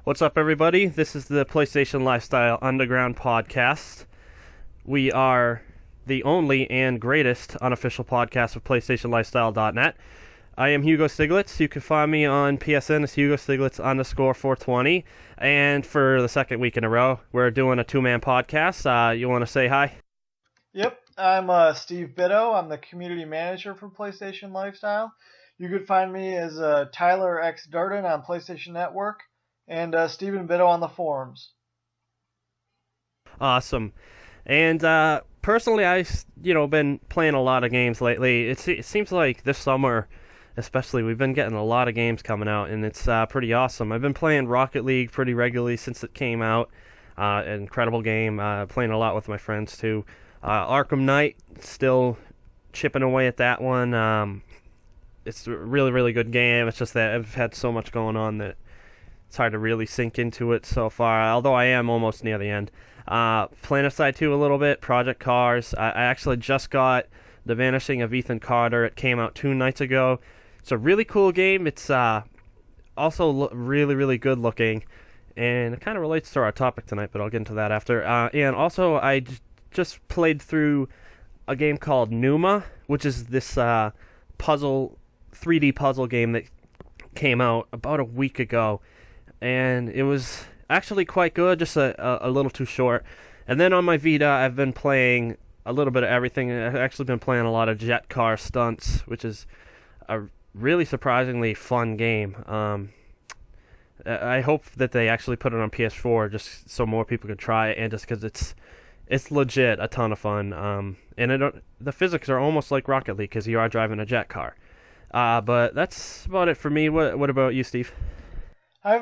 What's up, everybody? This is the PlayStation Lifestyle Underground podcast. We are the only and greatest unofficial podcast of PlayStationLifestyle.net. I am Hugo Stiglitz. You can find me on PSN as Hugo Stiglitz _420. And for the second week in a row, we're doing a two-man podcast. You want to say hi? Yep, I'm Steve Bitto. I'm the community manager for PlayStation Lifestyle. You could find me as Tyler X Durden on PlayStation Network and Stephen Bitto on the forums. Awesome. And personally, I've been playing a lot of games lately. It seems like this summer, especially, we've been getting a lot of games coming out, and it's pretty awesome. I've been playing Rocket League pretty regularly since it came out. Incredible game. Playing a lot with my friends too. Arkham Knight, still chipping away at that one. It's a really, really good game. It's just that I've had so much going on that it's hard to really sink into it so far, although I am almost near the end. Planetside 2 a little bit, Project Cars. I actually just got The Vanishing of Ethan Carter. It came out 2 nights ago. It's a really cool game. It's also really, really good looking, and it kind of relates to our topic tonight, but I'll get into that after. And also, I just played through a game called Numa, which is this 3D puzzle game that came out about a week ago, and it was actually quite good, just a little too short. And then on my Vita, I've been playing a little bit of everything. I've actually been playing a lot of Jet Car Stunts, which is a really surprisingly fun game. I hope that they actually put it on PS4 just so more people can try it, and just because it's legit a ton of fun. And the physics are almost like Rocket League because you are driving a jet car. But that's about it for me. What about you, Steve? I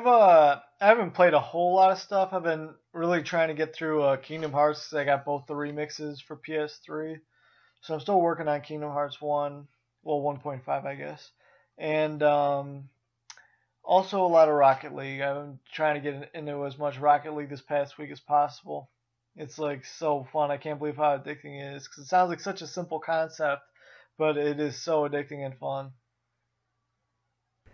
haven't played a whole lot of stuff. I've been really trying to get through Kingdom Hearts because I got both the remixes for PS3. So I'm still working on Kingdom Hearts 1, well 1.5 I guess. And also a lot of Rocket League. I've been trying to get into as much Rocket League this past week as possible. It's like so fun. I can't believe how addicting it is because it sounds like such a simple concept, but it is so addicting and fun.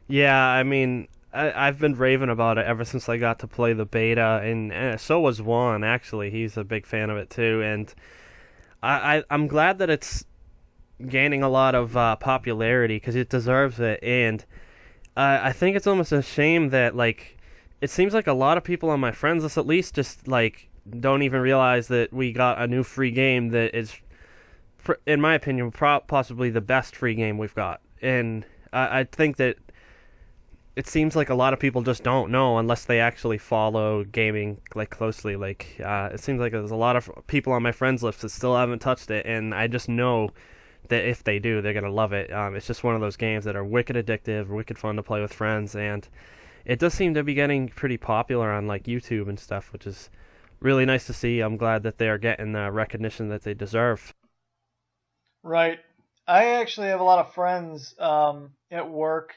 Yeah, I mean, I've been raving about it ever since I got to play the beta, and so was Juan, actually. He's a big fan of it, too, and I'm glad that it's gaining a lot of popularity, because it deserves it, and I think it's almost a shame that, like, it seems like a lot of people on my friends list, at least, just, like, don't even realize that we got a new free game that is, in my opinion, possibly the best free game we've got, and I think that it seems like a lot of people just don't know unless they actually follow gaming like closely. Like it seems like there's a lot of people on my friends list that still haven't touched it, and I just know that if they do, they're gonna love it. It's just one of those games that are wicked addictive, wicked fun to play with friends, and it does seem to be getting pretty popular on like YouTube and stuff, which is really nice to see. I'm glad that they are getting the recognition that they deserve. Right. I actually have a lot of friends at work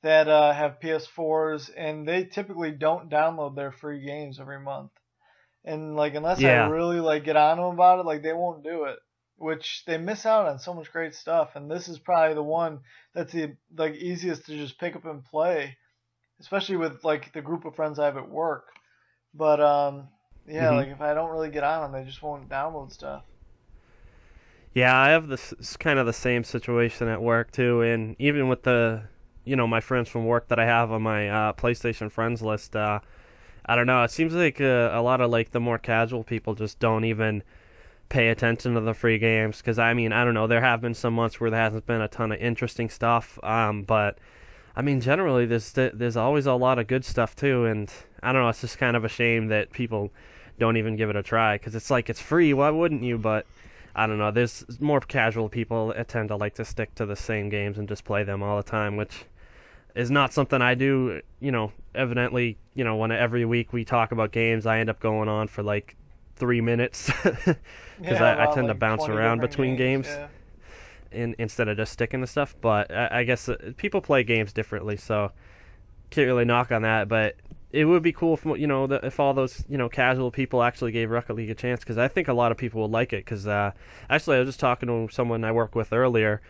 that have PS4s, and they typically don't download their free games every month. And like unless I really like get on them about it, like they won't do it, which they miss out on so much great stuff. And this is probably the one that's the like easiest to just pick up and play, especially with like the group of friends I have at work. But like if I don't really get on them, they just won't download stuff. Yeah, I have this kind of the same situation at work too, and even with the my friends from work that I have on my PlayStation friends list, I don't know, it seems like a lot of like the more casual people just don't even pay attention to the free games, because I mean, I don't know, there have been some months where there hasn't been a ton of interesting stuff, but I mean, generally there's always a lot of good stuff too, and I don't know, it's just kind of a shame that people don't even give it a try, because it's like, it's free, why wouldn't you? But I don't know, there's more casual people that tend to like to stick to the same games and just play them all the time, which is not something I do. Evidently, when every week we talk about games, I end up going on for like 3 minutes because I tend to bounce around between games instead of just sticking to stuff. But I guess people play games differently, so can't really knock on that. But it would be cool if all those casual people actually gave Rocket League a chance, because I think a lot of people will like it. Because actually, I was just talking to someone I work with earlier,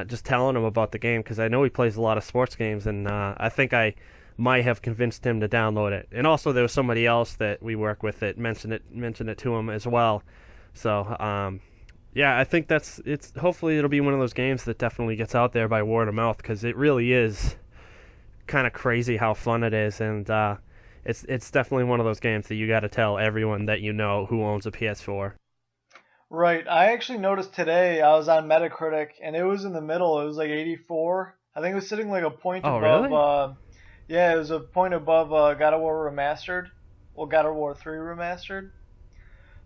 just telling him about the game, because I know he plays a lot of sports games, and I think I might have convinced him to download it. And also there was somebody else that we work with that mentioned it to him as well. So yeah, I think it's hopefully it'll be one of those games that definitely gets out there by word of mouth, because it really is kind of crazy how fun it is, and it's definitely one of those games that you got to tell everyone that you know who owns a PS4. Right. I actually noticed today I was on Metacritic and it was in the middle. It was like 84. I think it was sitting like a point Oh, above. really? Yeah, it was a point above God of War Remastered. Well, God of War 3 Remastered.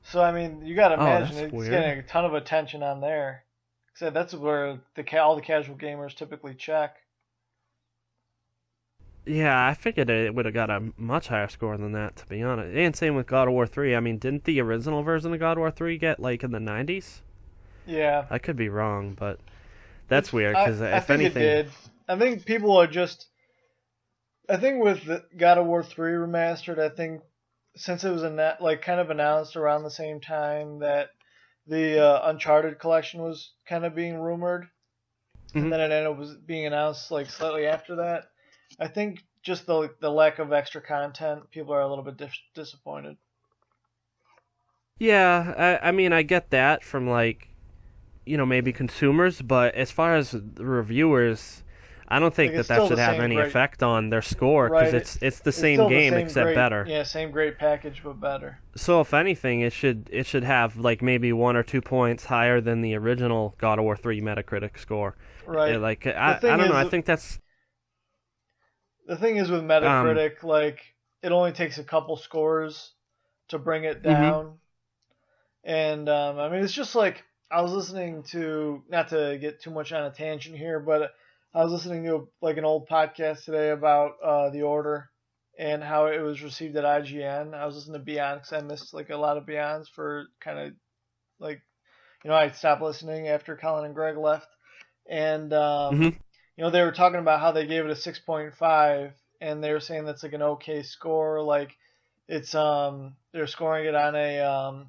So I mean, you got to Oh, imagine that's it's weird. getting a ton of attention on there. So that's where all the casual gamers typically check. Yeah, I figured it would have got a much higher score than that, to be honest. And same with God of War 3. I mean, didn't the original version of God of War 3 get like in the 90s? Yeah. I could be wrong, but that's weird, I, because I if think anything, it did. I think people are just. I think with God of War 3 Remastered, I think since it was kind of announced around the same time that the Uncharted collection was kind of being rumored, and Mhm. then it ended up being announced like slightly after that. I think just the lack of extra content, people are a little bit disappointed. Yeah, I mean, I get that from like, maybe consumers, but as far as the reviewers, I don't Like think it's that still should the have same any great, effect on their score, because right? it's the It's same still the game same except great, better. yeah, same great package but better. So if anything, it should have like maybe 1 or 2 points higher than the original God of War 3 Metacritic score. Right. Like The I thing don't know. is, I think that's the thing is with um. Metacritic, like it only takes a couple scores to bring it Mhm. down, and I mean it's just like I was listening to, not to get too much on a tangent here, but I was listening to like an old podcast today about The Order and how it was received at IGN. I was listening to Beyond because I missed like a lot of Beyonds for kind of like I stopped listening after Colin and Greg left, and Mhm. they were talking about how they gave it a 6.5, and they were saying that's like an okay score. Like it's they're scoring it on a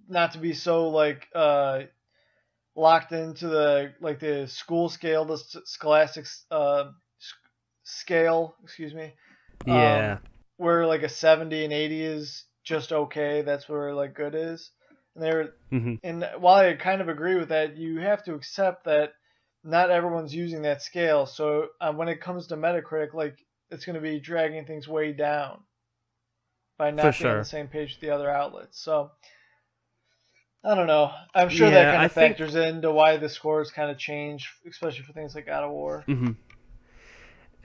not to be so like locked into the school scale, the scholastic scale, excuse me, Yeah. where like a 70 and 80 is just okay. That's where like good is. And they're Mhm. and while I kind of agree with that, you have to accept that not everyone's using that scale. So when it comes to Metacritic, like it's going to be dragging things way down by For not being on the sure. same page with the other outlets. So I don't know. I'm sure that Yeah, kind I of think. factors into why the scores kind of change, especially for things like God of War. Mhm.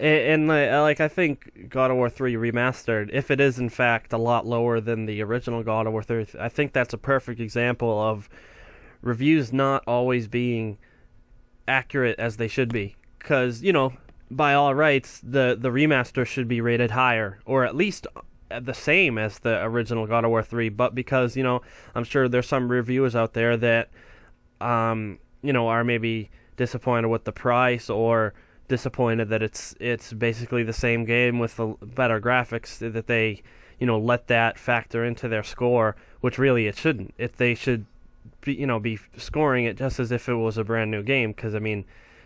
And like I think God of War 3 remastered, if it is in fact a lot lower than the original God of War 3, I think that's a perfect example of reviews not always being accurate as they should be. Because by all rights, the remaster should be rated higher, or at least the same as the original God of War 3. But because I'm sure there's some reviewers out there that are maybe disappointed with the price, or disappointed that it's basically the same game with the better graphics, that they let that factor into their score, which really it shouldn't. If they should be scoring it just as if it was a brand new game, because I mean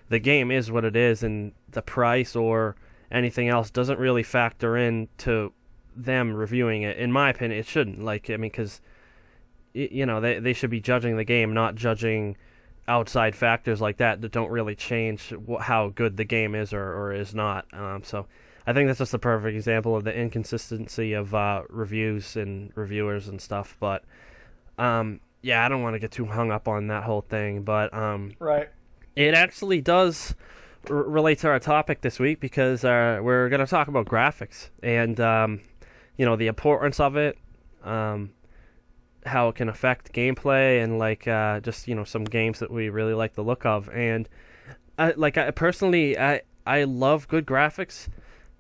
the game is what it is, and the price or anything else doesn't really factor into them reviewing it. In my opinion, it shouldn't. Like, I mean, because they should be judging the game, not judging outside factors like that don't really change how good the game is or is not. So I think that's just a perfect example of the inconsistency of reviews and reviewers and stuff. But yeah, I don't want to get too hung up on that whole thing. But Right. it actually does relate to our topic this week, because we're going to talk about graphics and the importance of it. How it can affect gameplay, and like just some games that we really like the look of. And I personally I love good graphics,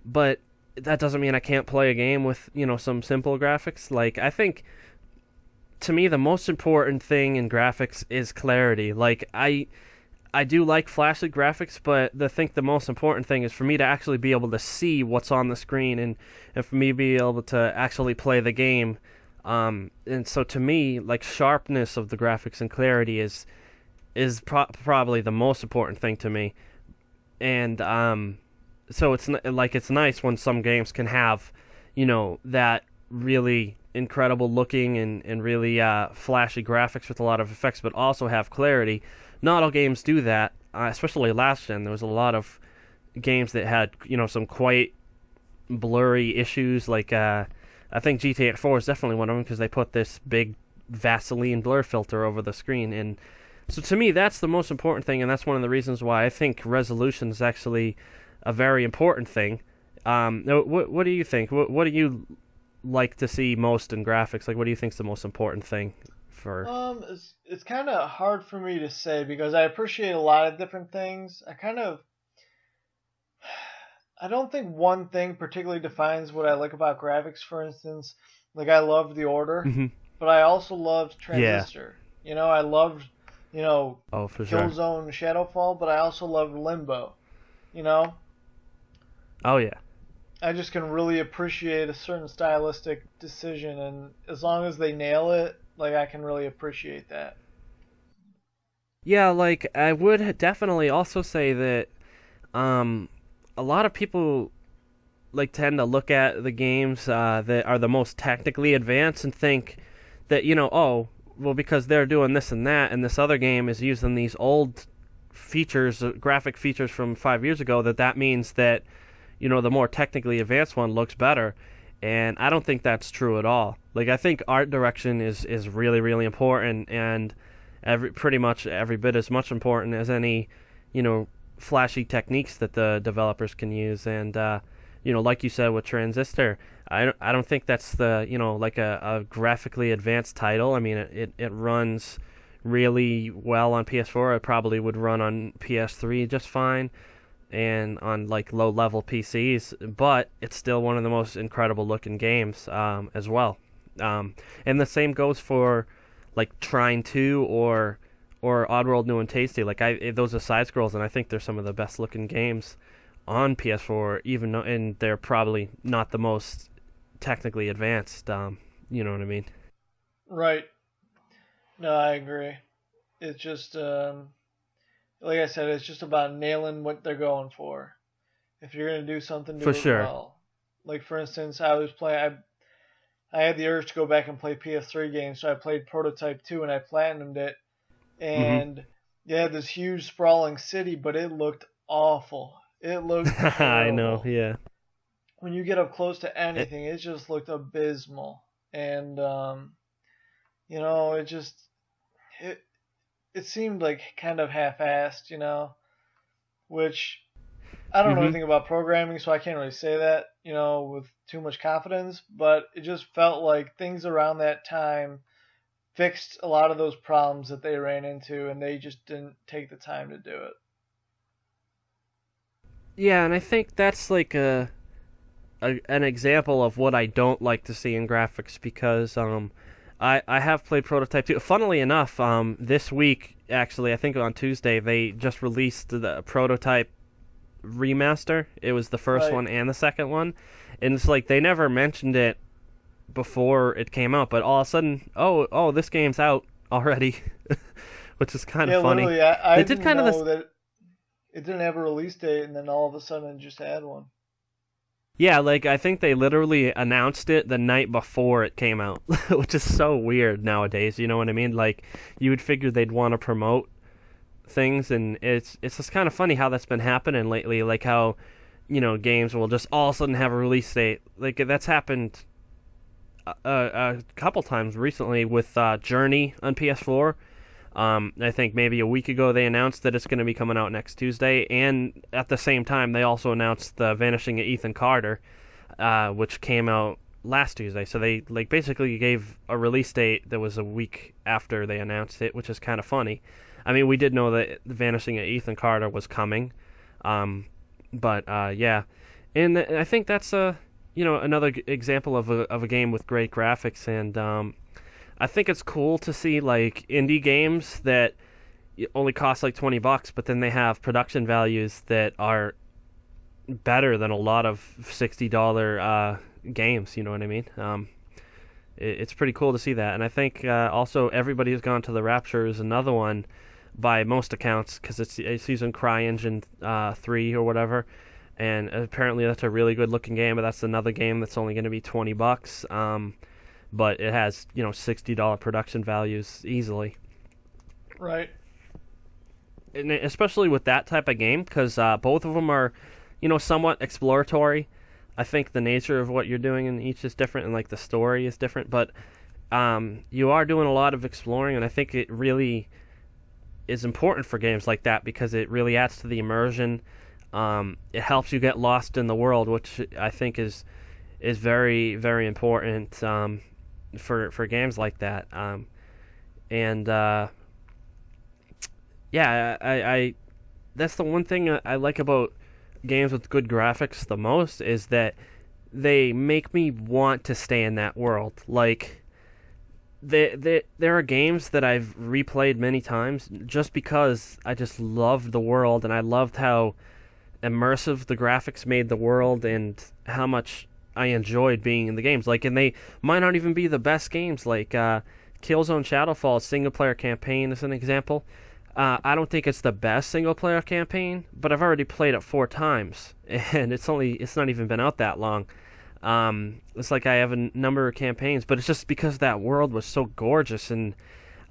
but that doesn't mean I can't play a game with some simple graphics. Like, I think to me the most important thing in graphics is clarity. Like, I do like flashy graphics, but I think the most important thing is for me to actually be able to see what's on the screen, and for me to be able to actually play the game. And so to me, like, sharpness of the graphics and clarity is probably the most important thing to me. And so it's nice when some games can have, that really incredible looking and really flashy graphics with a lot of effects, but also have clarity. Not all games do that, especially last gen. There was a lot of games that had some quite blurry issues. Like I think GTA 4 is definitely one of them because they put this big Vaseline blur filter over the screen, and so to me that's the most important thing, and that's one of the reasons why I think resolution is actually a very important thing. What do you think? What do you like to see most in graphics? Like, what do you think is the most important thing for? It's kind of hard for me to say because I appreciate a lot of different things. I don't think one thing particularly defines what I like about graphics. For instance, like I loved The Order, Hmm. but I also loved Yeah. Transistor. I loved, Oh, for sure. Killzone Shadowfall, but I also loved Limbo. You know, Oh yeah. I just can really appreciate a certain stylistic decision, and as long as they nail it, like I can really appreciate that. Yeah, like I would definitely also say that um, a lot of people like tend to look at the games that are the most technically advanced and think that oh, well, because they're doing this and that, and this other game is using these old features, graphic features from 5 years ago, that means that the more technically advanced one looks better. And I don't think that's true at all. Like, I think art direction is really, really important, and pretty much every bit as much important as any, flashy techniques that the developers can use. And, like you said with Transistor, I don't think that's the, like a graphically advanced title. I mean, it runs really well on PS4. It probably would run on PS3 just fine, and on like low level PCs, but it's still one of the most incredible looking games as well. And the same goes for like Trine 2 or Oddworld New and Tasty. Like those are side scrolls, and I think they're some of the best looking games on PS4, even though, and they're probably not the most technically advanced. You know what I mean? Right. No, I agree. It's just, like I said, it's just about nailing what they're going for. If you're gonna do something, do For it sure. well. Like for instance, I was playing. I had the urge to go back and play PS3 games, so I played Prototype 2 and I platinumed it. Hmm. And they had this huge sprawling city, but it looked awful. It looked I know. terrible. Yeah. When you get up close to It, anything, it just looked abysmal. And it just it it seemed like kind of half-assed, which I don't know hmm anything about programming, so I can't really say that, with too much confidence, but it just felt like things around that time fixed a lot of those problems that they ran into, and they just didn't take the time to do it. Yeah, and I think that's like an example of what I don't like to see in graphics because I have played Prototype 2. Funnily enough, this week, actually, I think on Tuesday, they just released the Prototype remaster. It was the first Right. one and the second one. And it's like they never mentioned it before it came out, but all of a sudden, oh, this game's out already, which is kind Yeah, of funny. literally, I They did didn't kind of know this. that it didn't have a release date, and then all of a sudden it just had one. Yeah, like I think they literally announced it the night before it came out, which is so weird nowadays. You know what I mean? Like you would figure they'd want to promote things, and it's just kind of funny how that's been happening lately. Like how games will just all of a sudden have a release date. Like that's happened a couple times recently with Journey on PS4. I think maybe a week ago they announced that it's going to be coming out next Tuesday, and at the same time they also announced the Vanishing of Ethan Carter, which came out last Tuesday. So they like basically gave a release date that was a week after they announced it, which is kind of funny. I mean, we did know that the Vanishing of Ethan Carter was coming, but yeah, and I think that's another example of a game with great graphics, and I think it's cool to see like indie games that only cost like $20, but then they have production values that are better than a lot of $60 games. You know what I mean? It's pretty cool to see that, and I think also Everybody Has Gone to the Rapture is another one by most accounts because it's using CryEngine 3 or whatever. and apparently that's a really good looking game. But that's another game that's only going to be $20. But it has $60 production values easily. Right. And especially with that type of game, because both of them are, somewhat exploratory. I think the nature of what you're doing in each is different, and like the story is different. But you are doing a lot of exploring, and I think it really is important for games like that because it really adds to the immersion. It helps you get lost in the world, which I think is very, very important for games like that. Yeah, I that's the one thing I like about games with good graphics the most is that they make me want to stay in that world. Like, there are games that I've replayed many times just because I just loved the world and I loved how immersive the graphics made the world and how much I enjoyed being in the games. Like, and they might not even be the best games. Like, Killzone Shadowfall single-player campaign is an example. I don't think it's the best single-player campaign, but I've already played it 4 times, and it's not even been out that long. It's like I have a number of campaigns, but it's just because that world was so gorgeous, and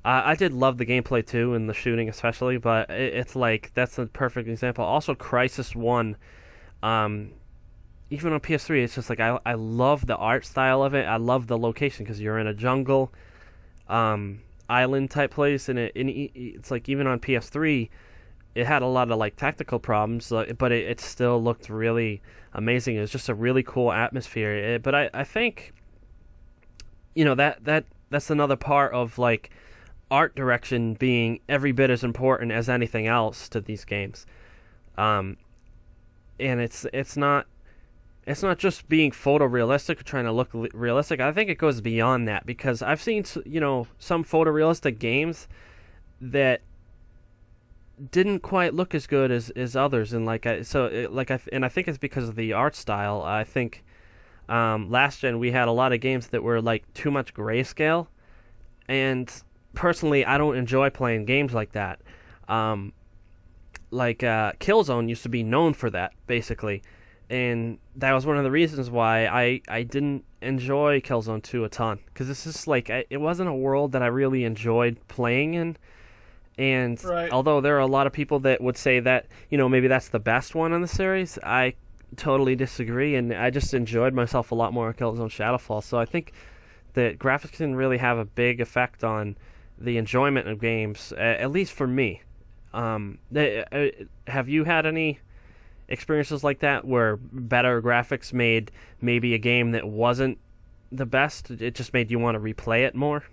I did love the gameplay too, and the shooting especially, but it's like, that's a perfect example. Also, Crysis 1, even on PS3, it's just like, I love the art style of it. I love the location, because you're in a jungle, island type place, and it's like, even on PS3 it had a lot of like technical problems, but it still looked really amazing. It was just a really cool atmosphere. But I think that's another part of like art direction being every bit as important as anything else to these games. And it's not just being photorealistic or trying to look realistic. I think it goes beyond that, because I've seen some photorealistic games that didn't quite look as good as others, and I think it's because of the art style. I think last gen we had a lot of games that were like too much grayscale, and personally I don't enjoy playing games like that. Killzone used to be known for that, basically. And that was one of the reasons why I didn't enjoy Killzone 2 a ton. Because it's just like, it wasn't a world that I really enjoyed playing in. And Right. although there are a lot of people that would say that, maybe that's the best one in the series, I totally disagree. And I just enjoyed myself a lot more in Killzone Shadowfall. So I think that graphics can really have a big effect on the enjoyment of games, at least for me. Have you had any experiences like that where better graphics made maybe a game that wasn't the best, it just made you want to replay it more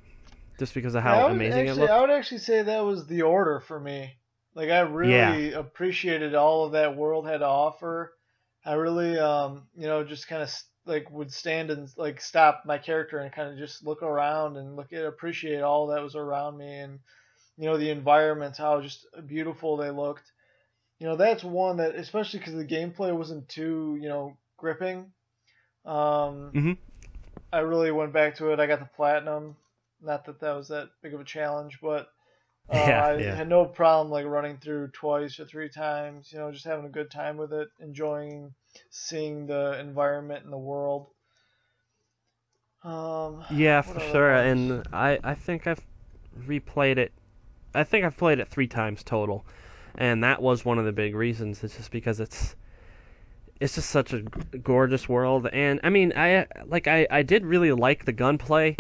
just because of how amazing it looked? I would actually say that was The Order for me. Like, I really appreciated all of that world had to offer. I really just kind of like would stand and like stop my character and kind of just look around and appreciate all that was around me, and the environments, how just beautiful they looked. That's one that, especially because the gameplay wasn't too, gripping. Mm-hmm. I really went back to it. I got the platinum. Not that that was that big of a challenge, but I had no problem like running through 2 or 3 times. Just having a good time with it, enjoying seeing the environment and the world. Yeah, for sure. And I think I've replayed it. I think I've played it 3 times total. And that was one of the big reasons. It's just because it's just such a gorgeous world. And I mean, I did really like the gunplay.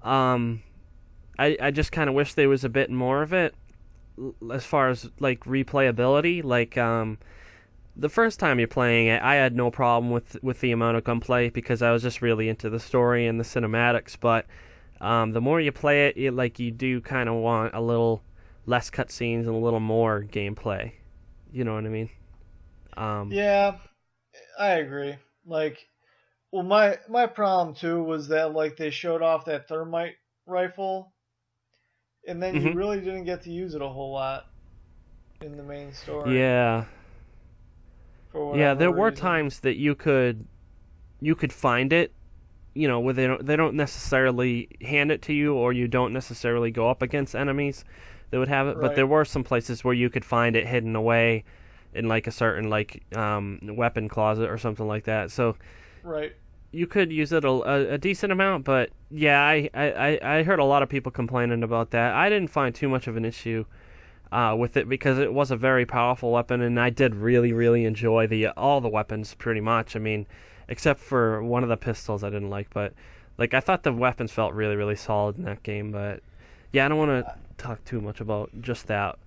I just kind of wish there was a bit more of it as far as like replayability. Like the first time you're playing it, I had no problem with the amount of gunplay because I was just really into the story and the cinematics. But the more you play it, you do kind of want a little less cutscenes and a little more gameplay. You know what I mean? Yeah, I agree. Like, well, my problem too was that like they showed off that thermite rifle, and then you really didn't get to use it a whole lot in the main story. Yeah. Yeah, there were times that you could find it, where they don't necessarily hand it to you, or you don't necessarily go up against enemies that would have it. Right. But there were some places where you could find it hidden away, in like a certain like weapon closet or something like that. So Right. you could use it a decent amount, but yeah, I heard a lot of people complaining about that. I didn't find too much of an issue with it because it was a very powerful weapon, and I did really, really enjoy all the weapons pretty much. I mean, except for one of the pistols I didn't like, but like I thought the weapons felt really, really solid in that game. But yeah, I don't want to talk too much about just that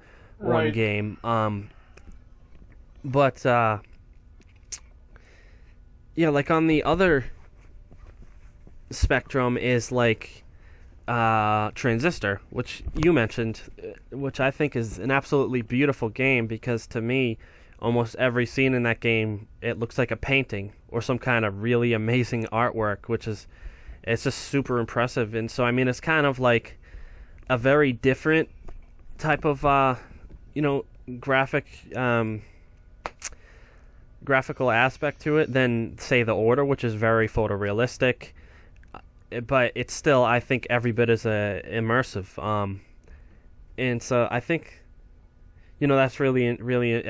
one Right. game. But yeah, like on the other spectrum is like Transistor, which you mentioned, which I think is an absolutely beautiful game because to me, almost every scene in that game, it looks like a painting or some kind of really amazing artwork, it's just super impressive. And so, I mean, it's kind of like a very different type of, graphic, graphical aspect to it than, say, The Order, which is very photorealistic. But it's still, I think, every bit as immersive. And so I think, that's really, really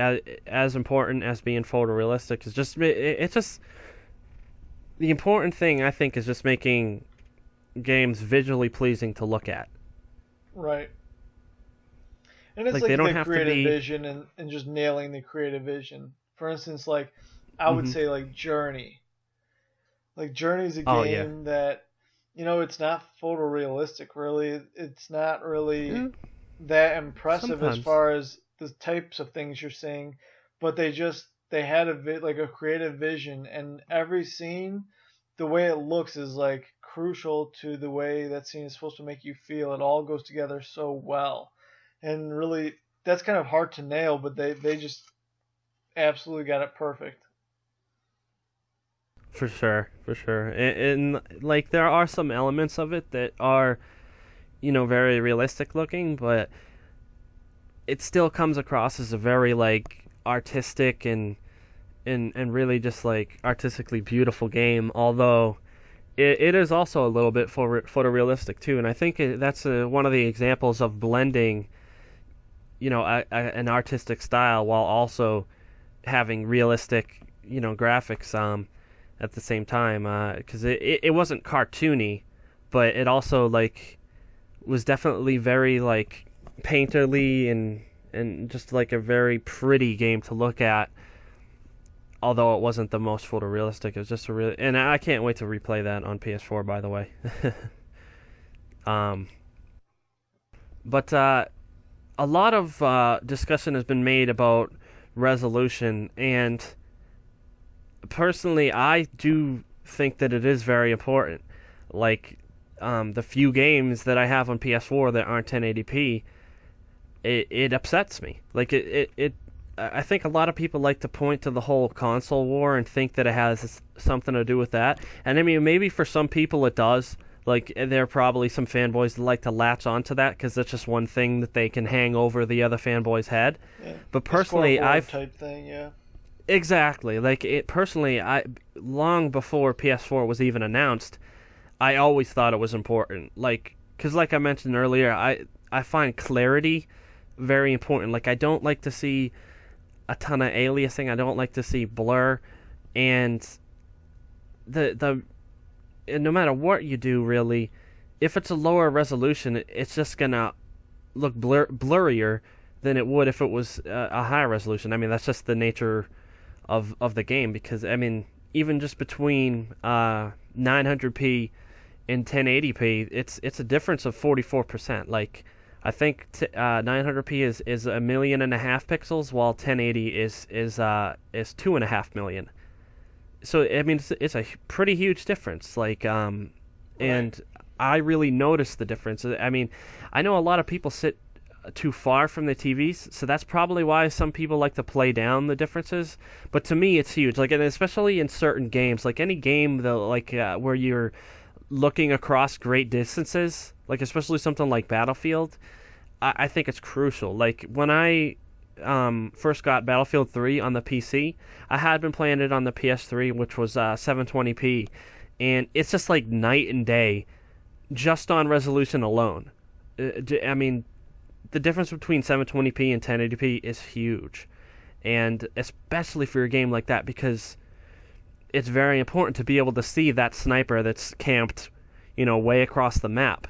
as important as being photorealistic. Is just it's just the important thing I think is just making games visually pleasing to look at. Right. And it's Like like they don't the have to creative be. vision and just nailing the creative vision. For instance, like I would Hmm. say like Journey. Like Journey's a Oh yeah. game that it's not photorealistic really. It's not really Yeah, that impressive as sometimes. far as the types of things you're seeing, but they had like a creative vision, and every scene, the way it looks is like crucial to the way that scene is supposed to make you feel. It all goes together so well, and really that's kind of hard to nail, but they just absolutely got it perfect. For sure, for sure. And like there are some elements of it that are, very realistic looking, but it still comes across as a very like artistic and really just like artistically beautiful game. Although it is also a little bit photorealistic too, and I think that's one of the examples of blending, an artistic style while also having realistic, graphics at the same time. Because it wasn't cartoony, but it also like was definitely very like painterly and just like a very pretty game to look at. Although it wasn't the most photorealistic, it was just a really, and I can't wait to replay that on PS4. By the way, um, but a lot of discussion has been made about resolution, and personally, I do think that it is very important. Like the few games that I have on PS4 that aren't 1080p, it upsets me. Like it I think a lot of people like to point to the whole console war and think that it has something to do with that. And I mean, maybe for some people it does. Like there are probably some fanboys that like to latch onto that because it's just one thing that they can hang over the other fanboy's head. Yeah, But the personally, scoreboard type thing. Yeah. exactly like it. Personally, I long before PS4 was even announced, I always thought it was important. Like, because like I mentioned earlier, I find clarity very important. Like I don't like to see a ton of aliasing. I don't like to see blur, and the and no matter what you do, really, if it's a lower resolution, it's just gonna look blurrier than it would if it was a higher resolution. I mean, that's just the nature of the game because I mean, even just between 900p and 1080p, it's a difference of 44%. Like I think 900p is 1.5 million pixels, while 1080 is 2.5 million. So I mean, it's a pretty huge difference. Like Right. and I really noticed the difference. I mean, I know a lot of people sit too far from the TVs, so that's probably why some people like to play down the differences. But to me, it's huge. Like, and especially in certain games, like any game though, like where you're looking across great distances, like especially something like Battlefield, I think it's crucial. Like when I first got Battlefield 3 on the PC, I had been playing it on the PS3, which was 720p, and it's just like night and day, just on resolution alone. I mean, the difference between 720p and 1080p is huge, and especially for a game like that, because it's very important to be able to see that sniper that's camped, way across the map.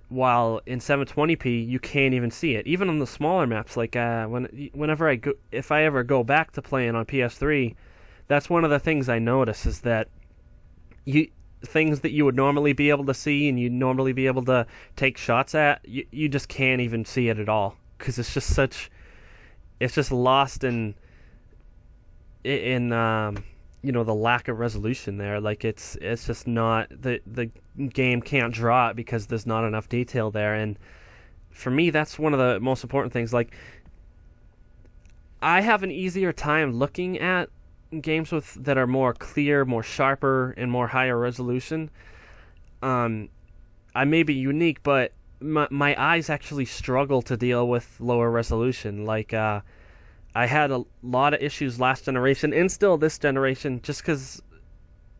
While in 720p, you can't even see it. Even on the smaller maps, like whenever if I ever go back to playing on PS3, that's one of the things I notice is that things that you would normally be able to see and you'd normally be able to take shots at, you just can't even see it at all, because it's just lost in the lack of resolution there. Like it's just not, the game can't draw it because there's not enough detail there. And for me, that's one of the most important things. Like, I have an easier time looking at games that are more clear, more sharper, and more higher resolution. I may be unique, but my eyes actually struggle to deal with lower resolution. Like, I had a lot of issues last generation, and still this generation, just because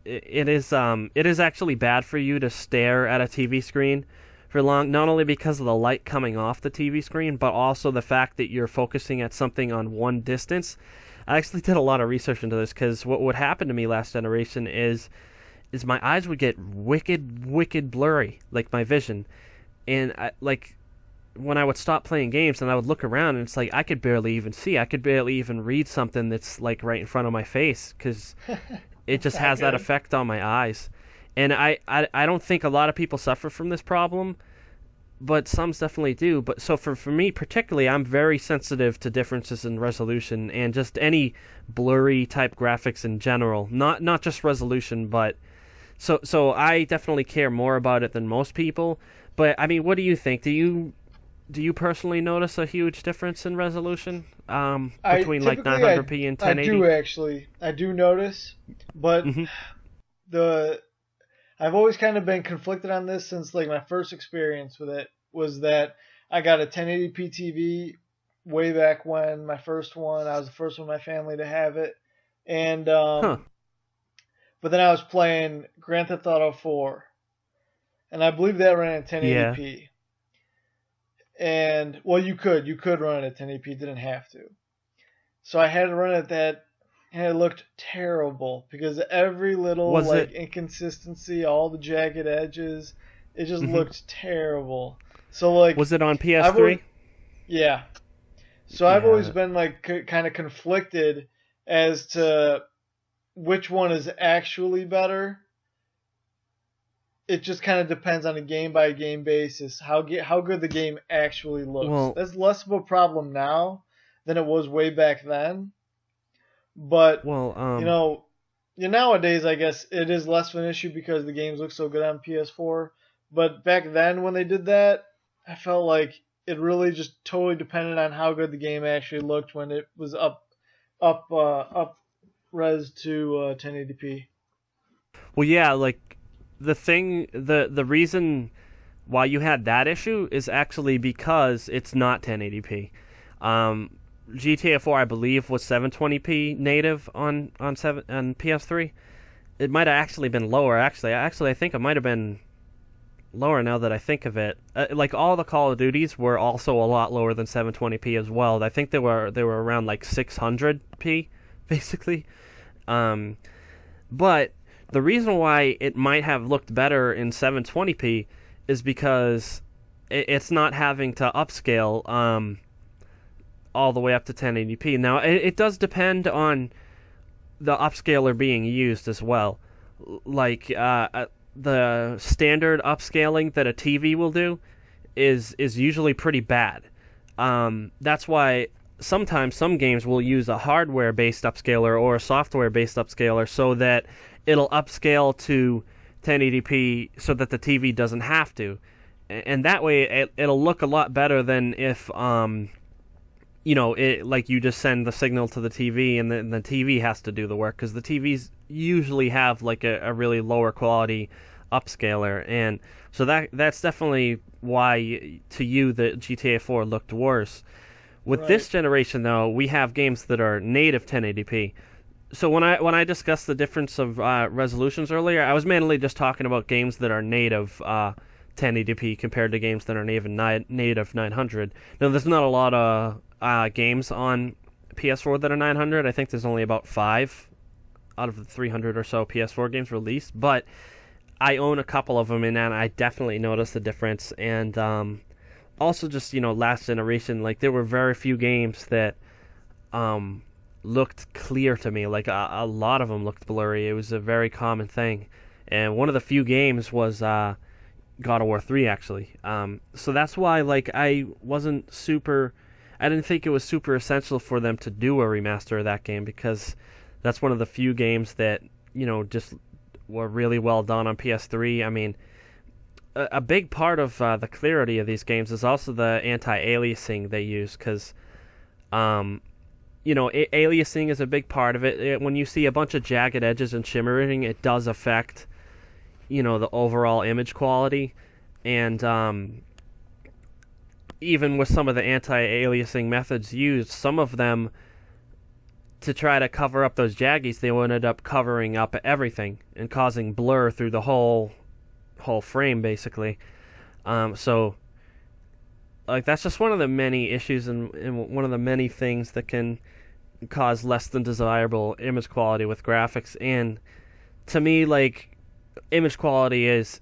it is actually bad for you to stare at a TV screen for long, not only because of the light coming off the TV screen, but also the fact that you're focusing at something on one distance. I actually did a lot of research into this, because what would happen to me last generation is my eyes would get wicked blurry, like my vision. And when I would stop playing games and I would look around, and it's like I could barely even see. I could barely even read something that's like right in front of my face, because it just has that effect on my eyes. And I don't think a lot of people suffer from this problem, but some definitely do. But so for me particularly, I'm very sensitive to differences in resolution and just any blurry type graphics in general. Not just resolution, but so I definitely care more about it than most people. But I mean, what do you think? Do you personally notice a huge difference in resolution between like 900p and 1080? I do notice, but I've always kind of been conflicted on this since like my first experience with it was that I got a 1080p TV way back when, my first one. I was the first one in my family to have it, and but then I was playing Grand Theft Auto 4, and I believe that ran at 1080p. Yeah. And well, you could run it at 1080p, didn't have to. So I had to run it at that. And it looked terrible because every little inconsistency, all the jagged edges, it just looked terrible. So like, was it on PS3? Yeah. So I've always been like kind of conflicted as to which one is actually better. It just kind of depends on a game by game basis how good the game actually looks. Well, that's less of a problem now than it was way back then. But, nowadays, I guess it is less of an issue because the games look so good on PS4. But back then when they did that, I felt like it really just totally depended on how good the game actually looked when it was up res to 1080p. Well, yeah, like the reason why you had that issue is actually because it's not 1080p. GTA 4, I believe, was 720p native on PS3. It might have actually been lower. Actually, I think it might have been lower now that I think of it. Like all the Call of Duties were also a lot lower than 720p as well. I think they were around like 600p basically. But the reason why it might have looked better in 720p is because it's not having to upscale all the way up to 1080p. Now, it does depend on the upscaler being used as well. Like, the standard upscaling that a TV will do is usually pretty bad. That's why sometimes some games will use a hardware-based upscaler or a software-based upscaler so that it'll upscale to 1080p so that the TV doesn't have to. And that way it'll look a lot better than if like you just send the signal to the TV and the TV has to do the work, because the TVs usually have like a really lower quality upscaler, and so that's definitely why to you the GTA 4 looked worse. With this generation though, we have games that are native 1080p. So when I discussed the difference of resolutions earlier, I was mainly just talking about games that are native 1080p compared to games that are native 900. Now there's not a lot of games on PS4 that are 900. I think there's only about 5 out of the 300 or so PS4 games released, but I own a couple of them, and I definitely noticed the difference. And also, just last generation, like there were very few games that looked clear to me. Like a lot of them looked blurry. It was a very common thing, and one of the few games was God of War 3, actually. So that's why, like, I didn't think it was super essential for them to do a remaster of that game, because that's one of the few games that just were really well done on PS3. I mean, a big part of the clarity of these games is also the anti-aliasing they use, because aliasing is a big part of it. When you see a bunch of jagged edges and shimmering, it does affect the overall image quality. And even with some of the anti-aliasing methods used, some of them, to try to cover up those jaggies, they ended up covering up everything and causing blur through the whole frame, basically. So like that's just one of the many issues and one of the many things that can cause less than desirable image quality with graphics. And to me, like, image quality is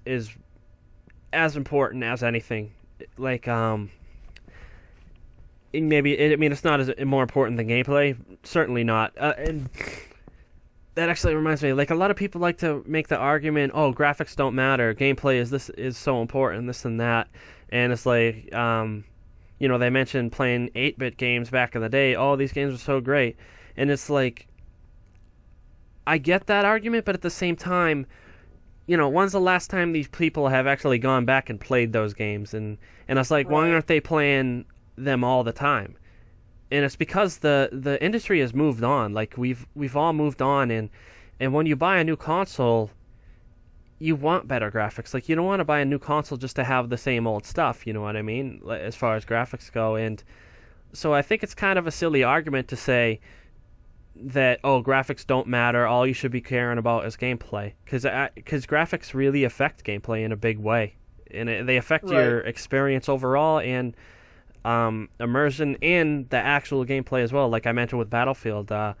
as important as anything. Like it's not as more important than gameplay, certainly not. And that actually reminds me, like, a lot of people like to make the argument, oh, graphics don't matter, gameplay is so important, this and that. And it's like they mentioned playing 8-bit games back in the day. Oh, these games are so great. And it's like, I get that argument, but at the same time, when's the last time these people have actually gone back and played those games? And it's like, why aren't they playing them all the time? And it's because the industry has moved on. Like, we've all moved on, and when you buy a new console, you want better graphics. Like, you don't want to buy a new console just to have the same old stuff, you know what I mean, as far as graphics go. And so I think it's kind of a silly argument to say that, oh, graphics don't matter, all you should be caring about is gameplay, because graphics really affect gameplay in a big way, and they affect your experience overall, and immersion, and the actual gameplay as well. Like I mentioned with Battlefield, the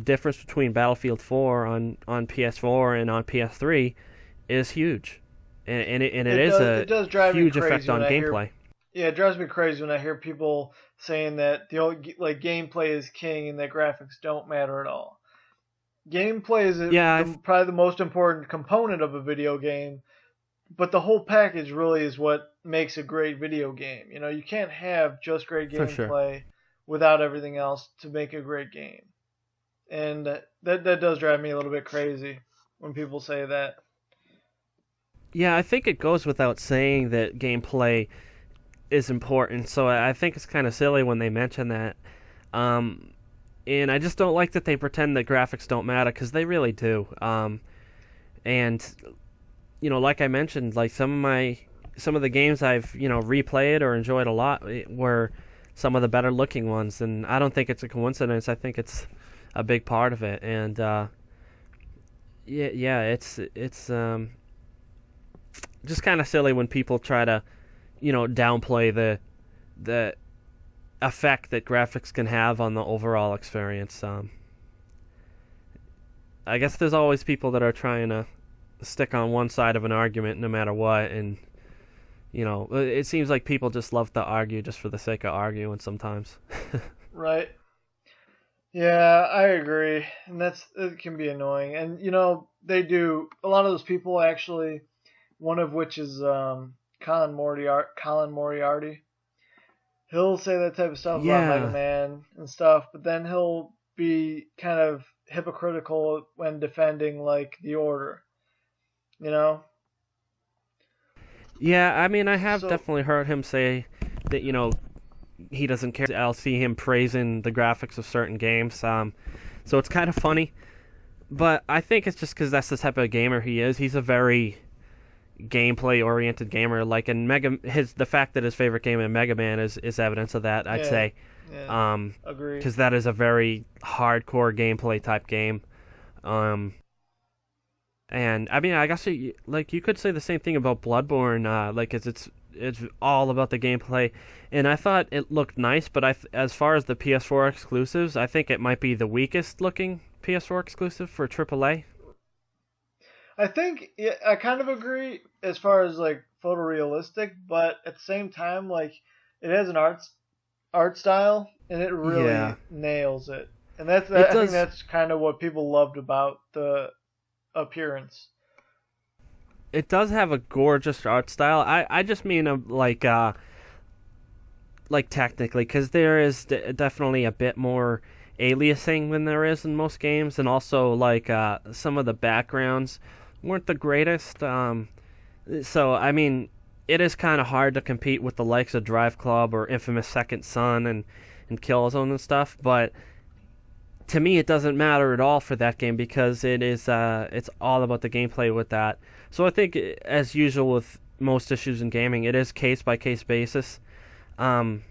difference between Battlefield 4 on PS4 and on PS3 is huge, and it does drive huge effect on gameplay. It drives me crazy when I hear people saying that gameplay is king and that graphics don't matter at all. Gameplay is probably the most important component of a video game, but the whole package really is what makes a great video game. You can't have just great gameplay without everything else to make a great game. And that does drive me a little bit crazy when people say that. Yeah, I think it goes without saying that gameplay is important, so I think it's kind of silly when they mention that. And I just don't like that they pretend that graphics don't matter, because they really do. And like I mentioned, like some of the games I've replayed or enjoyed a lot were some of the better looking ones, and I don't think it's a coincidence. I think it's a big part of it. And it's just kind of silly when people try to downplay the effect that graphics can have on the overall experience. I guess there's always people that are trying to stick on one side of an argument no matter what, and it seems like people just love to argue just for the sake of arguing sometimes. Right. Yeah, I agree, and it can be annoying. And they do, a lot of those people actually, one of which is Colin Moriarty. He'll say that type of stuff about Mega Man and stuff, but then he'll be kind of hypocritical when defending like the Order. Yeah, I mean, I have definitely heard him say that he doesn't care. I'll see him praising the graphics of certain games, so it's kind of funny. But I think it's just because that's the type of gamer he is. He's a very gameplay-oriented gamer. Like in the fact that his favorite game in Mega Man is evidence of that. I'd say, agree, because that is a very hardcore gameplay type game. And I mean, I guess you could say the same thing about Bloodborne. Like, it's it's all about the gameplay. And I thought it looked nice, but as far as the PS4 exclusives, I think it might be the weakest looking PS4 exclusive for AAA. I think I kind of agree as far as like photorealistic, but at the same time, like it has an art style, and it really Yeah, nails it. And it I think does. that's kind of what people loved about the appearance. It does have a gorgeous art style. I just mean like technically, because there is definitely a bit more aliasing than there is in most games, and also like some of the backgrounds weren't the greatest. So I mean, it is kind of hard to compete with the likes of Drive Club or Infamous Second Son and Killzone and stuff. But to me, it doesn't matter at all for that game because it's all about the gameplay with that. So I think, as usual with most issues in gaming, it is case by case basis. Um,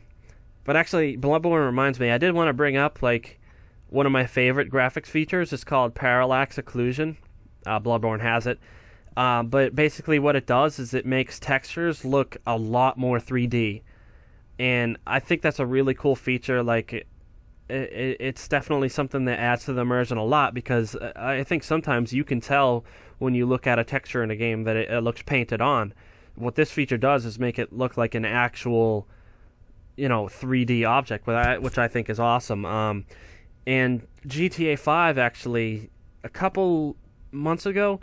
but actually, Bloodborne reminds me, I did want to bring up like one of my favorite graphics features. It's called parallax occlusion. Bloodborne has it. But basically, what it does is it makes textures look a lot more 3D, and I think that's a really cool feature. Like, it's definitely something that adds to the immersion a lot because I think sometimes you can tell when you look at a texture in a game that it looks painted on. What this feature does is make it look like an actual, 3D object, which I think is awesome. And GTA 5 actually, a couple months ago,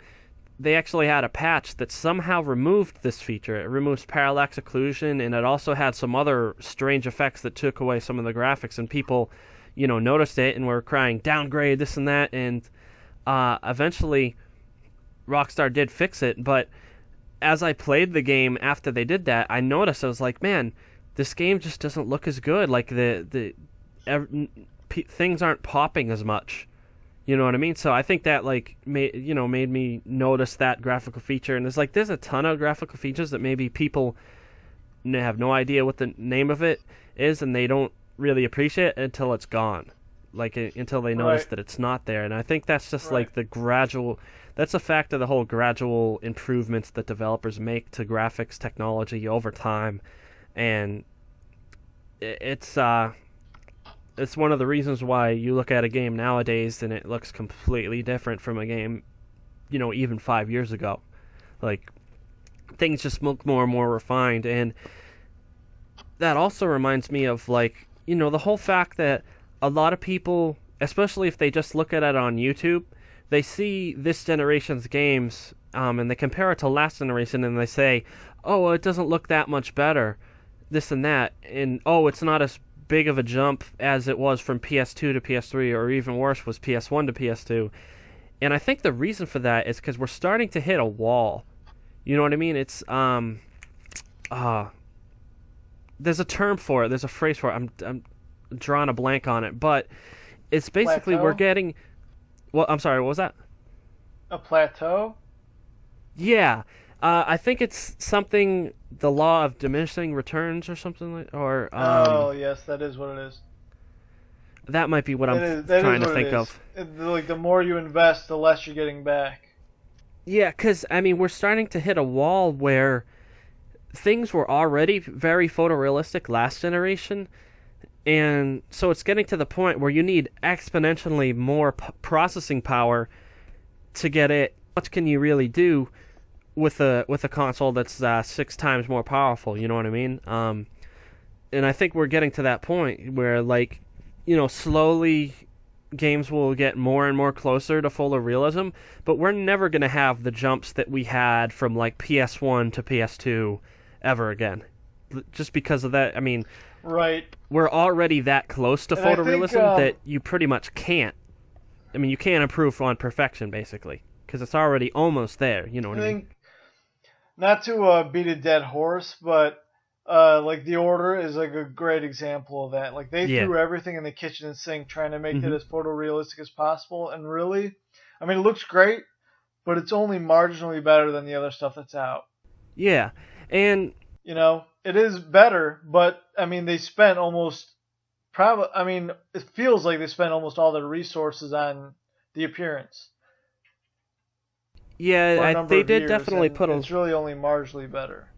they actually had a patch that somehow removed this feature. It removes parallax occlusion, and it also had some other strange effects that took away some of the graphics, and people, noticed it and were crying, downgrade, this and that, and eventually Rockstar did fix it, but as I played the game after they did that, I noticed, I was like, man, this game just doesn't look as good. Like, things aren't popping as much. You know what I mean? So I think that made me notice that graphical feature, and there's a ton of graphical features that maybe people have no idea what the name of it is, and they don't really appreciate it until it's gone, until they notice Right. that it's not there. And I think that's just Right. that's a fact of the whole gradual improvements that developers make to graphics technology over time, and it's one of the reasons why you look at a game nowadays and it looks completely different from a game, even 5 years ago. Like, things just look more and more refined. And that also reminds me of, the whole fact that a lot of people, especially if they just look at it on YouTube, they see this generation's games, and they compare it to last generation and they say, oh, it doesn't look that much better, this and that, and oh, it's not as big of a jump as it was from PS2 to PS3, or even worse was PS1 to PS2. And I think the reason for that is because we're starting to hit a wall. You know what I mean? It's there's a term for it. There's a phrase for it. I'm drawing a blank on it, but it's basically we're Plateau? getting. Well, I'm sorry. What was that? A plateau? Yeah, I think it's something, the law of diminishing returns or something or Oh, yes, that is what it is. that might be what I'm That trying is to what it think is. of. Like the more you invest, the less you're getting back. Yeah, because, I mean, we're starting to hit a wall where things were already very photorealistic last generation, and so it's getting to the point where you need exponentially more processing power to get it. What can you really do with a console that's 6 times more powerful? You know what I mean? And I think we're getting to that point where, slowly games will get more and more closer to fuller realism, but we're never going to have the jumps that we had from PS1 to PS2 ever again. Just because of that, I mean, Right. we're already that close to And I think photorealism that you pretty much can't. I mean, you can't improve on perfection, basically, because it's already almost there. You know I what I mean? think not to beat a dead horse, but like The Order is like a great example of that. Like they Yeah. threw everything in the kitchen sink trying to make it Hmm. as photorealistic as possible, and really, I mean, it looks great, but it's only marginally better than the other stuff that's out. Yeah, and It is better, but I mean, they spent almost probably. I mean, it feels like they spent almost all their resources on the appearance for a yeah, number they of did years, definitely and put a it's really only marginally better.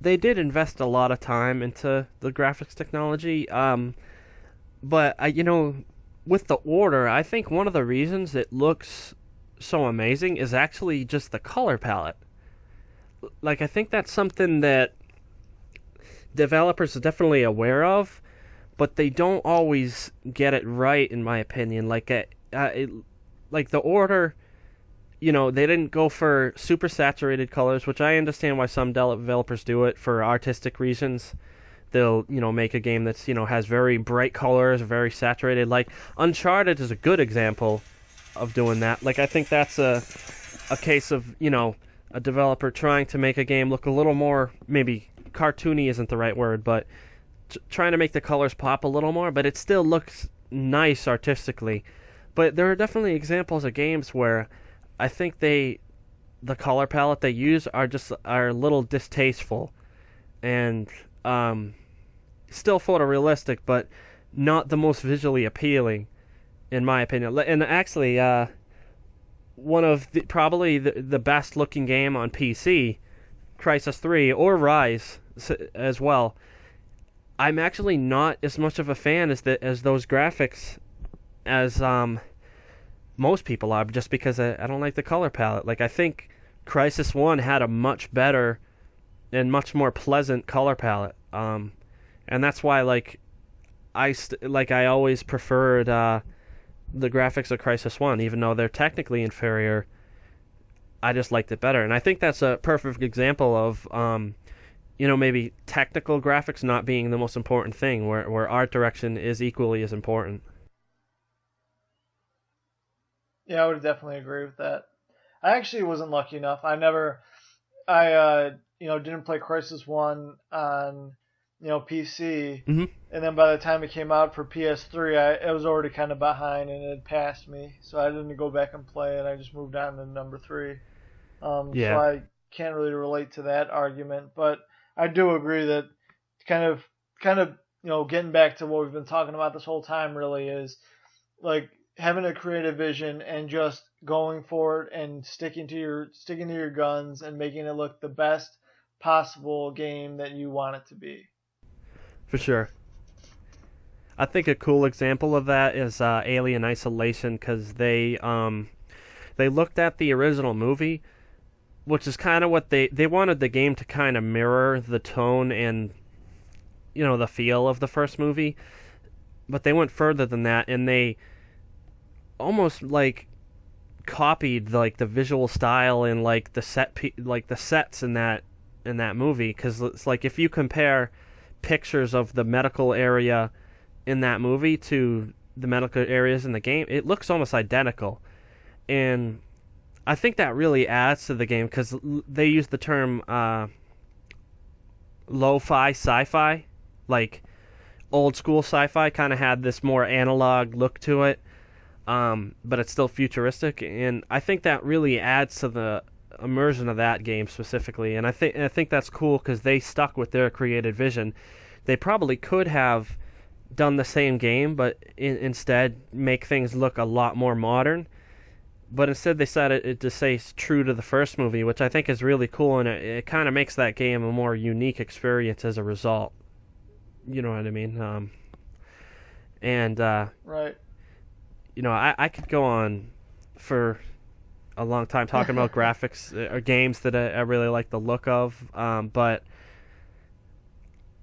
they did invest a lot of time into the graphics technology. But with the Order, I think one of the reasons it looks so amazing is actually just the color palette. Like, I think that's something that developers are definitely aware of, but they don't always get it right, in my opinion. Like the Order, they didn't go for super saturated colors, which I understand why some developers do it for artistic reasons. They'll, make a game that's, has very bright colors, very saturated. Like, Uncharted is a good example of doing that. Like, I think that's a case of, a developer trying to make a game look a little more, maybe cartoony isn't the right word, but trying to make the colors pop a little more, but it still looks nice artistically. But there are definitely examples of games where I think the color palette they use are a little distasteful and still photorealistic, but not the most visually appealing, in my opinion. And actually, one of probably the best looking game on PC, Crysis 3 or Rise as well. I'm actually not as much of a fan as those graphics as most people are, just because I don't like the color palette. Like, I think Crysis 1 had a much better and much more pleasant color palette. And that's why, like, I always preferred the graphics of Crysis 1, even though they're technically inferior. I just liked it better, and I think that's a perfect example of maybe technical graphics not being the most important thing, where art direction is equally as important. Yeah, I would definitely agree with that. I actually wasn't lucky enough. Didn't play Crysis 1 on, PC. Mm-hmm. And then by the time it came out for PS3, it was already kind of behind and it had passed me. So I didn't go back and play it. I just moved on to number 3. Yeah. So I can't really relate to that argument. But I do agree that kind of, getting back to what we've been talking about this whole time really is, like, having a creative vision and just going for it and sticking to your guns and making it look the best possible game that you want it to be. For sure. I think a cool example of that is Alien Isolation, because they looked at the original movie, which is kind of what they wanted the game to kind of mirror the tone and the feel of the first movie, but they went further than that, and they almost like copied like the visual style and like the sets in that movie, because it's like if you compare pictures of the medical area in that movie to the medical areas in the game, it looks almost identical. And I think that really adds to the game, because they use the term lo-fi sci-fi, like old school sci-fi kind of had this more analog look to it, but it's still futuristic, and I think that really adds to the immersion of that game specifically. And I think that's cool, because they stuck with their creative vision. They probably could have done the same game, but instead make things look a lot more modern. But instead they decided to stay true to the first movie, which I think is really cool, and it kind of makes that game a more unique experience as a result. You know what I mean? Right. I could go on for a long time talking about graphics or games that I really like the look of, but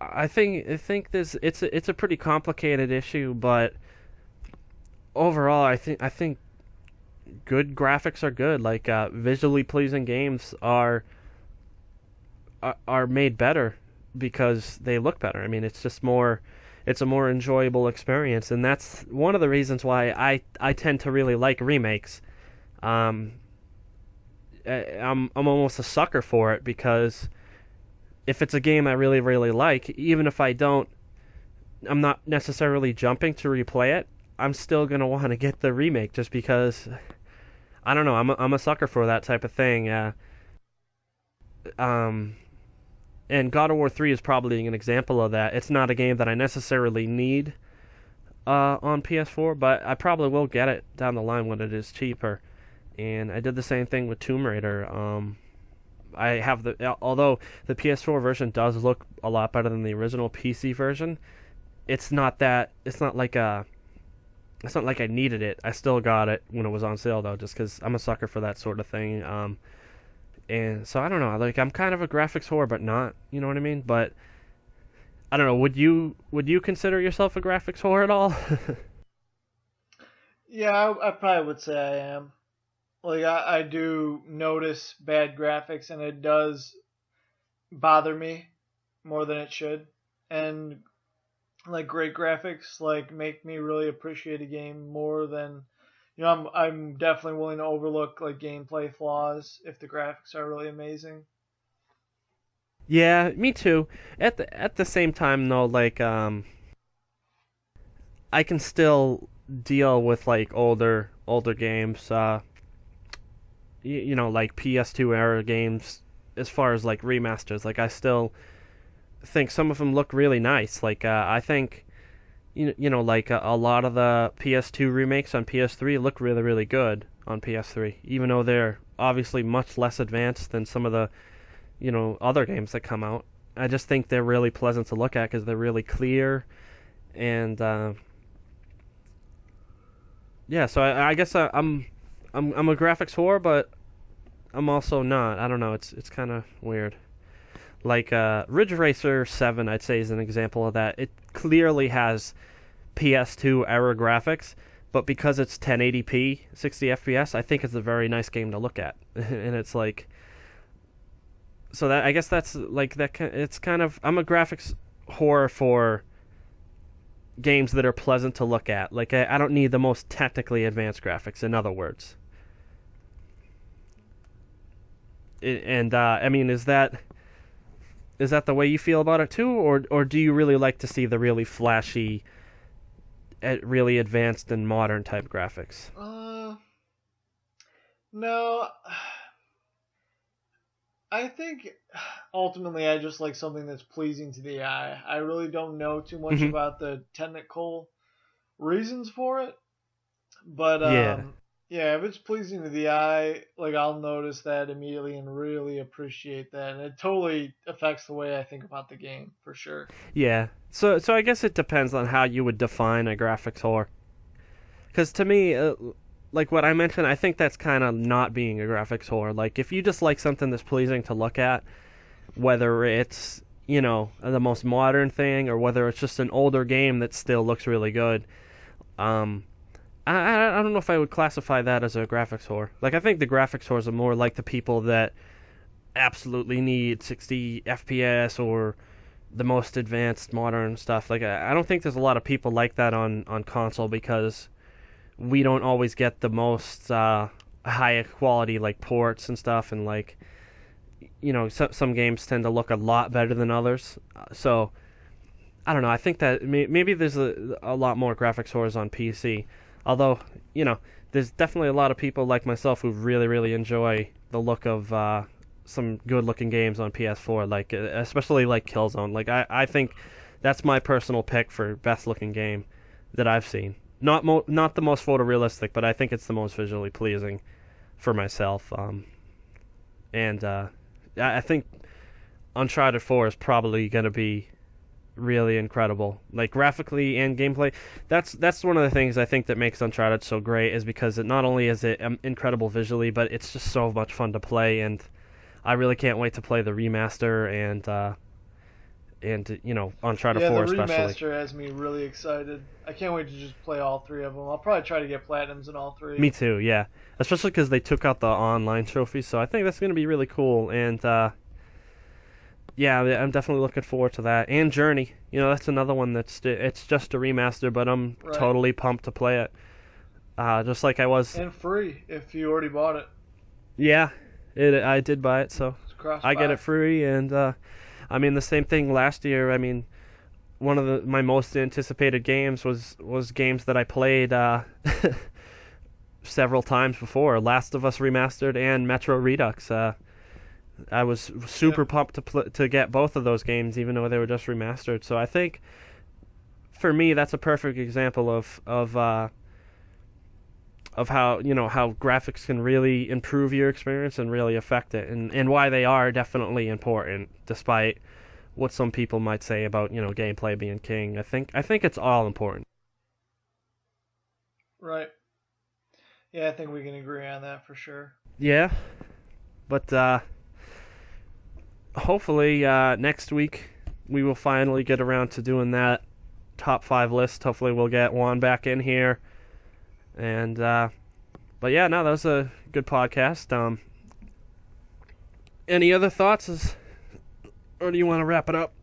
I think it's a pretty complicated issue. But overall, I think good graphics are good. Like visually pleasing games are made better because they look better. I mean, it's a more enjoyable experience, and that's one of the reasons why I tend to really like remakes. I'm almost a sucker for it, because if it's a game I really, really like, even if I'm not necessarily jumping to replay it, I'm still gonna want to get the remake, just because I don't know, I'm a sucker for that type of thing. And God of War 3 is probably an example of that. It's not a game that I necessarily need on PS4, but I probably will get it down the line when it is cheaper. And I did the same thing with Tomb Raider. I have although the PS4 version does look a lot better than the original PC version. It's not that. It's not like I needed it. I still got it when it was on sale though, just because I'm a sucker for that sort of thing. And so I don't know. Like I'm kind of a graphics whore, but not. You know what I mean? But I don't know. Would you consider yourself a graphics whore at all? Yeah, I probably would say I am. Like I do notice bad graphics, and it does bother me more than it should. And like great graphics, like make me really appreciate a game more than I'm definitely willing to overlook like gameplay flaws if the graphics are really amazing. Yeah, me too. At the same time though, like I can still deal with like older games. Like PS2 era games. As far as like remasters, like I still think some of them look really nice. Like I think like a lot of the PS2 remakes on PS3 look really really good on PS3, even though they're obviously much less advanced than some of the other games that come out. I just think they're really pleasant to look at because they're really clear, and yeah. So I guess I'm a graphics whore, but I'm also not. I don't know. It's kind of weird. Like Ridge Racer 7, I'd say is an example of that. It clearly has PS2 era graphics, but because it's 1080p, 60 FPS, I think it's a very nice game to look at. And it's like, so that I guess that's like that. It's kind of I'm a graphics whore for games that are pleasant to look at. Like I don't need the most technically advanced graphics. In other words, and I mean, is that the way you feel about it too, or do you really like to see the really flashy, really advanced and modern type graphics? No. I think ultimately I just like something that's pleasing to the eye. I really don't know too much Hmm. about the technical reasons for it, but Yeah, yeah, if it's pleasing to the eye, like I'll notice that immediately and really appreciate that, and it totally affects the way I think about the game for sure. yeah. So I guess it depends on how you would define a graphics whore. Because to me, like what I mentioned, I think that's kind of not being a graphics whore. Like if you just like something that's pleasing to look at, whether it's the most modern thing or whether it's just an older game that still looks really good. Um, I don't know if I would classify that as a graphics whore. Like I think the graphics whores are more like the people that absolutely need 60 FPS or the most advanced modern stuff. Like I don't think there's a lot of people like that on console because we don't always get the most high quality like ports and stuff, and like some games tend to look a lot better than others. So I don't know. I think that maybe there's a lot more graphics whores on PC. Although there's definitely a lot of people like myself who really really enjoy the look of some good looking games on PS4, like especially like Killzone. Like I think that's my personal pick for best looking game that I've seen. Not the most photorealistic, but I think it's the most visually pleasing for myself. And I think Uncharted 4 is probably going to be really incredible, like graphically and gameplay. That's one of the things I think that makes Uncharted so great, is because it not only is it incredible visually, but it's just so much fun to play, and I really can't wait to play the remaster and Uncharted Yeah, the 4 especially. remaster has me really excited. I can't wait to just play all three of them. I'll probably try to get platinums in all three. Me too, yeah. Especially because they took out the online trophies, so I think that's going to be really cool. And yeah, I'm definitely looking forward to that. And Journey, that's another one it's just a remaster, but I'm Right. totally pumped to play it. Just like I was. And free if you already bought it. Yeah, I did buy it, so It's cross I get buy. it free. And I mean the same thing last year. I mean, one of my most anticipated games was games that I played several times before. Last of Us Remastered and Metro Redux. I was super Yep. pumped to get both of those games, even though they were just remastered. So I think, for me, that's a perfect example of how how graphics can really improve your experience and really affect it, and why they are definitely important, despite what some people might say about gameplay being king. I think it's all important. Right. Yeah, I think we can agree on that for sure. Yeah, but hopefully next week we will finally get around to doing that top 5 list. Hopefully we'll get Juan back in here. And but yeah, no, that was a good podcast. Any other thoughts, or do you want to wrap it up?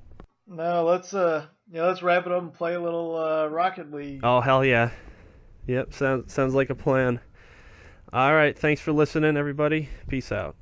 No, let's wrap it up and play a little Rocket League. Oh, hell yeah. Yep, sounds like a plan. All right, thanks for listening, everybody. Peace out.